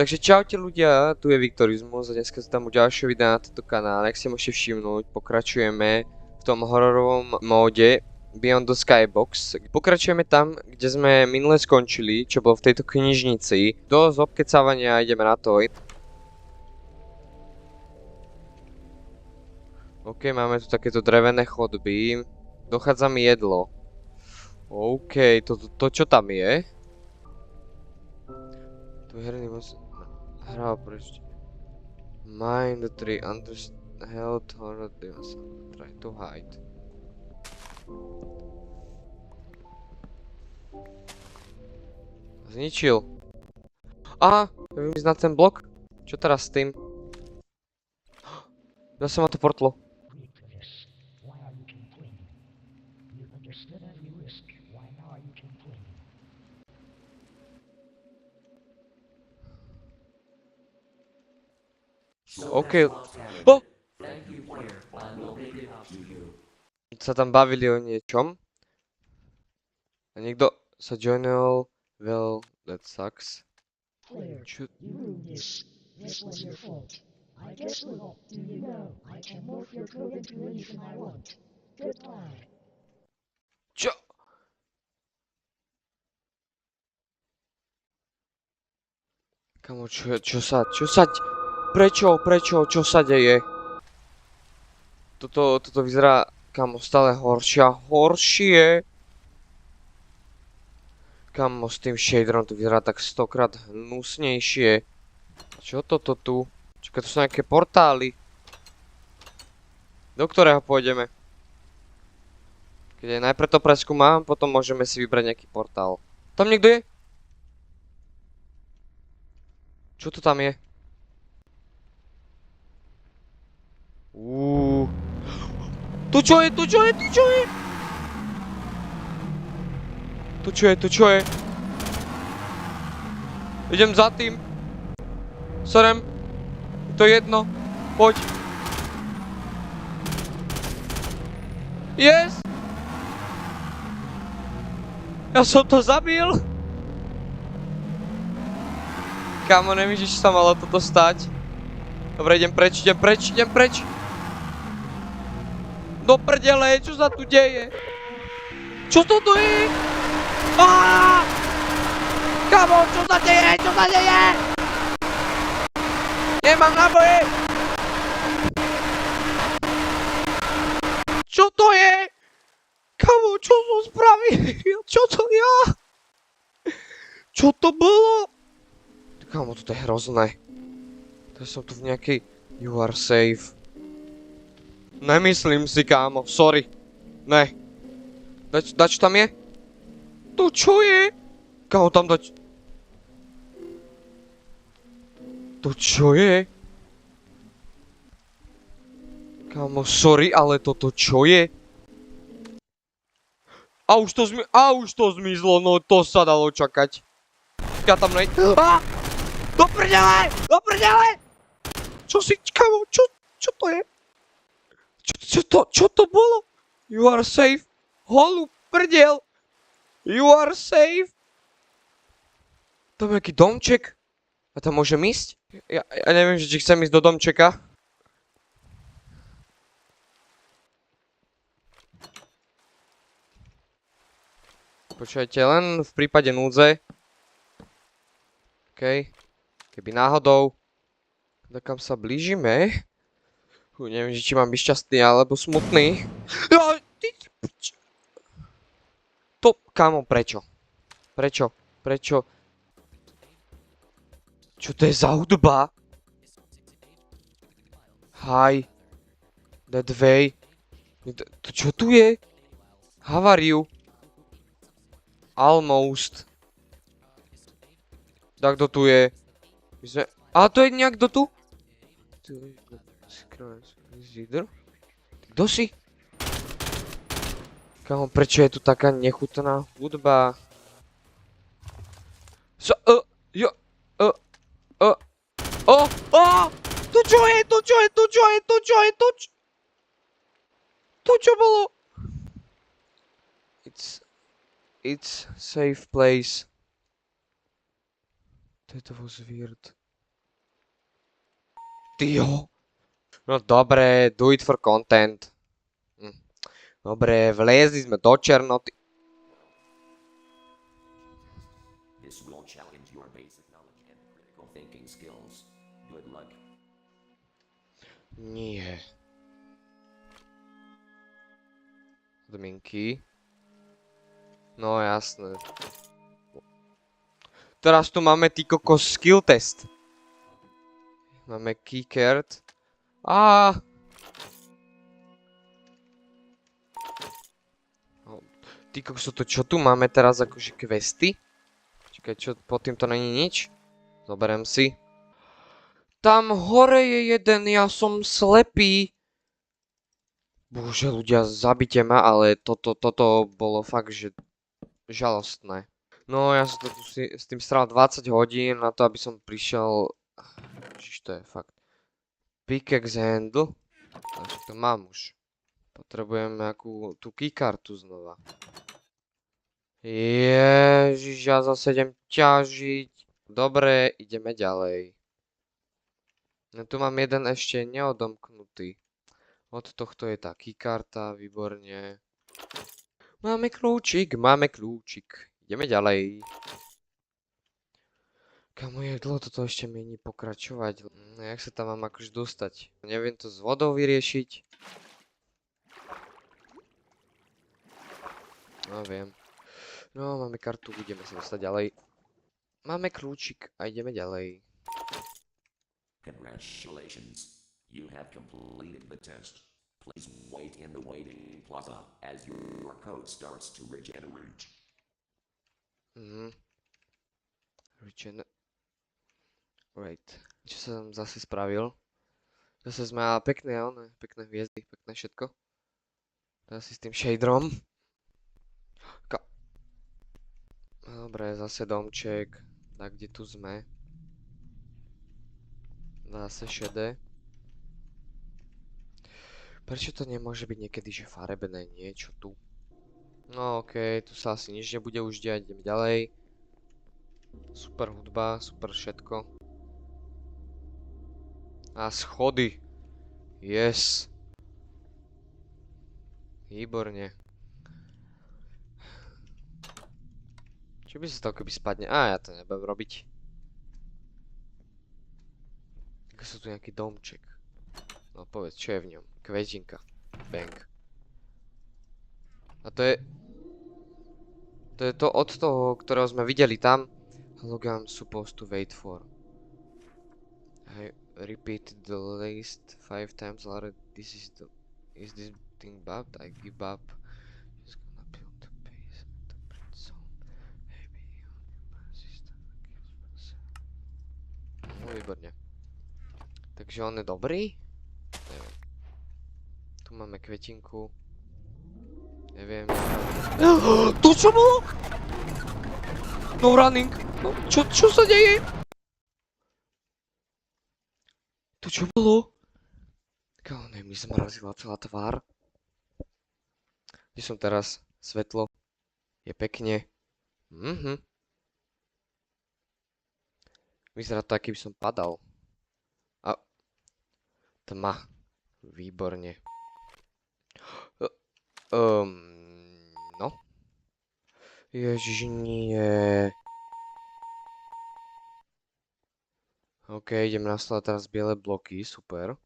Takže čaute ľudia, tu je Viktorizmus a dneska tam u ďalšieho videa na tomto kanále. Jak si môžete všimnúť, pokračujeme v tom hororovom móde Beyond the Skybox. Pokračujeme tam, kde sme minule skončili, čo bolo v tejto knižnici. Do zobkecávania ideme na to. OK, máme tu takéto drevené chodby. Dochádza mi jedlo. OK, to čo tam je? To je herný moc... Hral preč. Mind the tree, understand, held, horror, try to hide. Zničil. Aha, viem ísť na ten blok? Čo teraz s tým? Zase ma to portlo. OK. Oh! Sa tam bavili o niečom. A niekto sa joinil. Well, that sucks. Čo? This was your fault. I guess little do you know I can morph your code into anything I want. Goodbye. Čo? Kamo, čo sa... Prečo, čo sa deje? Toto vyzerá, kamo, stále horšie. Kamo, s tým shaderom to vyzerá tak 100-krát hnusnejšie. Čo toto tu? Čakaj, to sú nejaké portály. Do ktorého pôjdeme? Keď najprv to preskúmam, potom môžeme si vybrať nejaký portál. Tam niekto je? Čo to tam je? Tu čo je? Tu čo je? Idem za tým. Sorem. Je to jedno. Poď. Yes! Ja som to zabil. Kámo, neviem, že sa malo toto stať. Dobre, idem preč. Do prdele, čo sa tu deje? Čo to tu je? Aaaa! Kamo, čo sa deje? Nemám náboje! Čo to je? Kamo, čo som spravil? Čo to ja? Čo to bolo? Kamo, toto je hrozné. To som tu v nejakej... You are safe. Nemyslím si, kámo, sorry. Ne. Dač tam je? To čo je? Kámo, tam dať... To čo je? Kámo, sorry, ale toto čo je? A už to zmizlo, no to sa dalo čakať. Ja tam nej... Do prdele! Čo si, kámo, čo to je? Čo to bolo? You are safe. Holú prdel. You are safe. Tam je nejaký domček. A tam môžem ísť? Ja neviem, či chcem ísť do domčeka. Počujete, len v prípade núdze. OK. Keby náhodou. Kam sa blížime. Neviem, či mám byť šťastný alebo smutný. To, kámo, prečo? Čo to je za hudba? Hi. That way. To čo tu je? How are you? Almost. Tak kto tu je? A to je nejak kto tu? Kto si? Kámo, prečo je tu taká nechutná hudba? To čo je? To čo bolo? It's safe place. That was weird. Tyjo. No dobre, do it for content. Hm. Dobre, vliezli sme do černoty. This will challenge your basic knowledge and critical thinking skills. Good luck. Nie. Podmienky. No jasné. Teraz tu máme ty kokos skill test. Máme keycard. Á. Ty kokos, to čo tu máme teraz akože questy? Čakaj, čo, pod týmto není nič? Zoberiem si. Tam hore je jeden, ja som slepý. Bože, ľudia, zabite ma, ale toto bolo fakt, že žalostné. No, ja som to tu s tým strál 20 hodín na to, aby som prišiel... Čiže to je fakt. Pickaxe handle. Takže to mám už. Potrebujem nejakú tú keykartu znova. Ježiš, ja zase idem ťažiť. Dobre, ideme ďalej. No tu mám jeden ešte neodomknutý. Od tohto je tá keykarta, výborne. Máme kľúčik, máme kľúčik. Ideme ďalej. Kamo, je dlho toto ešte mieni pokračovať. No, jak sa tam mám akož dostať? Neviem to s vodou vyriešiť. No, viem. No, máme kartu, ideme sa dostať ďalej. Máme kľúčik a ideme ďalej. Congratulations. You have completed the test. Please wait in the waiting plaza as your code starts to regenerate. Right. Čo som zase spravil? Zase sme mali pekné hviezdy, pekné všetko. Teraz si s tým shaderom. Dobre, zase domček. Tak, kde tu sme? Zase šedé. Prečo to nemôže byť niekedy, že farebné niečo tu? No okej, tu sa asi nič nebude už diať, idem ďalej. Super hudba, super všetko. A schody. Yes. Výborne. Čo by sa stalo, keby spadne? Ja to nebudem robiť. Ako sú tu nejaký domček. No povedz, čo je v ňom? Kvetinka. Bang. A to je... To je to od toho, ktorého sme videli tam. How long I'm supposed to wait for? I repeated the list 5 times already. This is the... Is this thing bugged? I give up. Just gonna build the base at the print zone. Maybe system No, výborne. Takže on je dobrý? Neviem. Tu máme kvetinku. Neviem. To čo bolo? No running. No, čo sa deje? To čo bolo? Káne, mi zmrazila celá tvár. Kde som teraz? Svetlo. Je pekne. Vyzerá to, aký by som padal. A... Tma. Výborne. No. Ježiš, nie. OK, idem nastavať teraz biele bloky, super.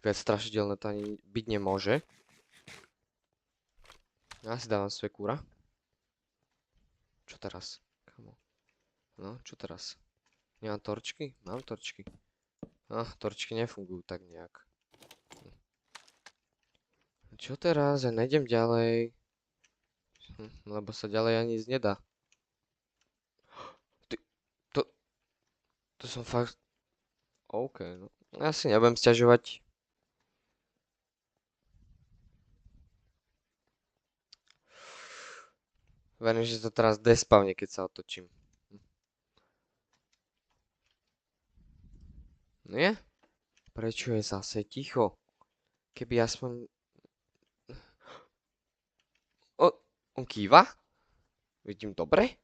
Viac strašidelné to ani byť nemôže. Ja si dávam svekúra. Čo teraz? Kamo. No, čo teraz? Nemám torčky? Mám torčky. Torčky nefungujú tak nejak. Čo teraz? Ja nejdem ďalej. Lebo sa ďalej ani ísť nedá. To som fakt... OK, no. Ja si nebudem sťažovať. Verím, že to teraz despavne, keď sa otočím. Nie? Prečo je zase ticho? Keby aspoň... On kýva? Vidím dobre?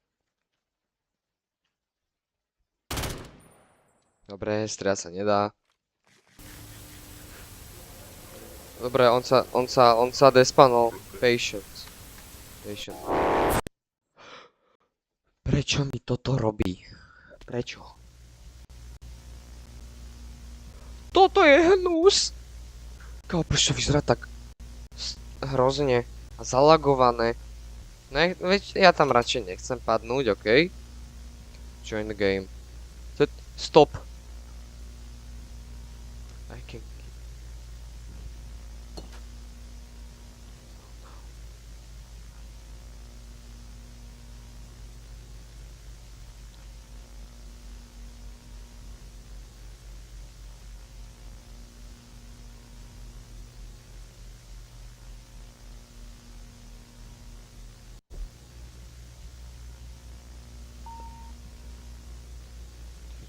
Dobre, strieľať sa nedá. Dobre, on sa despanol. Patience. Patient. Prečo mi toto robí? Prečo? Toto je hnus! Kámo, prečo vyzerá tak hrozne a zalagované? Ne, veď ja tam radšej nechcem padnúť, okej? Join the game. Stop. I can...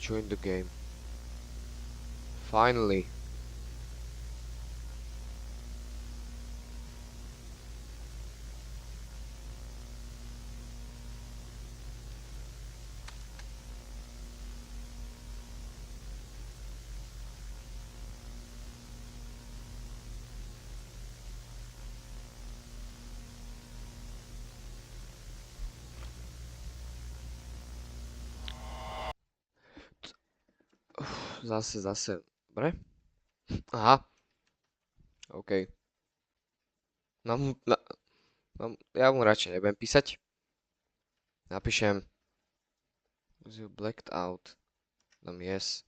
Join the game. Finally. Zase. Dobre? Aha. OK. Ja mu radšej nebudem písať. Napíšem. You blacked out. Dám yes.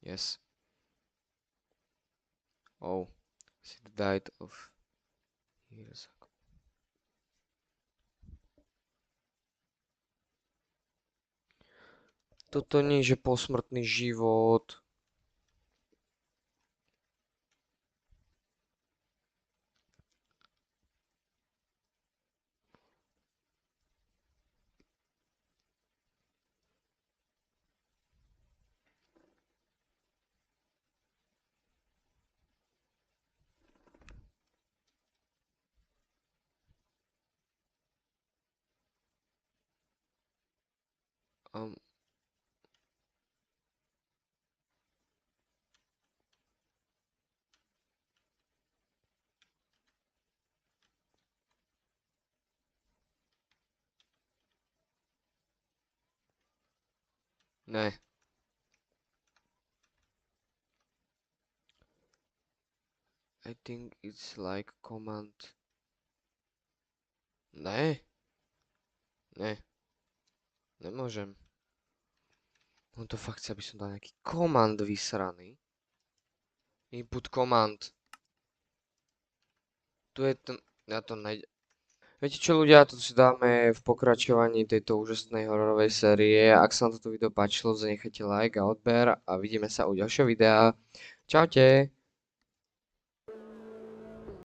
Yes. Oh. She died of years ago. Toto nie je posmrtný život. Um, ne. I think it's like command. Ne. Ne. Nemôžem. On to fakt chce, aby som dal nejaký command vysraný. Input command. Tu je ten... Ja to nejde. Viete čo ľudia, toto si dáme v pokračovaní tejto úžasnej hororovej série. Ak sa vám toto video páčilo, zanechajte like a odber a vidíme sa u ďalšieho videa. Čaute.